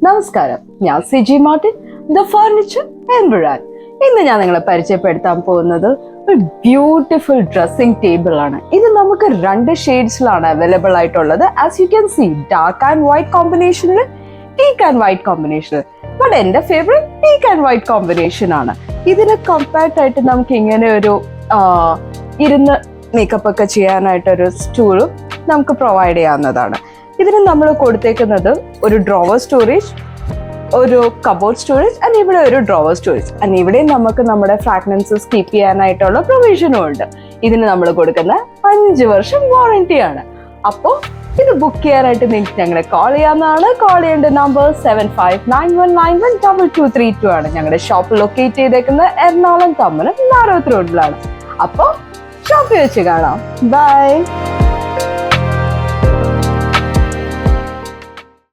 നമസ്കാരം, ഞാൻ Siji Martin, the furniture എംബ്രാൻ. ഇന്ന് ഞാൻ നിങ്ങളെ പരിചയപ്പെടുത്താൻ പോകുന്നത് ഒരു ബ്യൂട്ടിഫുൾ ഡ്രസ്സിംഗ് ടേബിൾ ആണ്. ഇത് നമുക്ക് 2 ഷെയ്ഡ്സിലാണ് അവൈലബിൾ ആയിട്ടുള്ളത്. As you can see, dark and white കോമ്പിനേഷനിൽ, ടീക്ക് ആൻഡ് വൈറ്റ് കോമ്പിനേഷനിൽ. ബട്ട് എന്റെ favourite teak and white combination ആണ്. ഇതിന് കമ്പാക്ട് ആയിട്ട് നമുക്ക് ഇങ്ങനെ ഒരു ഇരുന്ന് മേക്കപ്പ് ഒക്കെ ചെയ്യാനായിട്ടൊരു സ്റ്റൂളും നമുക്ക് പ്രൊവൈഡ് ചെയ്യാവുന്നതാണ്. ഇതിന് നമ്മൾ കൊടുത്തേക്കുന്നത് ഒരു ഡ്രോവർ സ്റ്റോറേജ്, ഒരു കബോർഡ് സ്റ്റോറേജ് ആൻഡ് ഇവിടെ ഒരു ഡ്രോവർ സ്റ്റോറേജ് ആൻഡ് ഇവിടെ നമുക്ക് നമ്മുടെ ഫ്രാഗ്രൻസസ് കീപ്പ് ചെയ്യാനായിട്ടുള്ള പ്രൊവിഷനും ഉണ്ട്. ഇതിന് നമ്മൾ കൊടുക്കുന്ന 5 വർഷം വാറന്റി ആണ്. അപ്പോൾ ഇത് ബുക്ക് ചെയ്യാനായിട്ട് നിങ്ങൾക്ക് ഞങ്ങളെ കോൾ ചെയ്യാവുന്നതാണ്. കോൾ ചെയ്യേണ്ട നമ്പർ 7591912232 ആണ്. ഞങ്ങളുടെ ഷോപ്പ് ലൊക്കേറ്റ് ചെയ്തേക്കുന്നത് എറണാകുളം തമ്മനം നാരോത്ത് റോഡിലാണ്. അപ്പോൾ ഷോപ്പിൽ വെച്ച് കാണാം. ബൈ.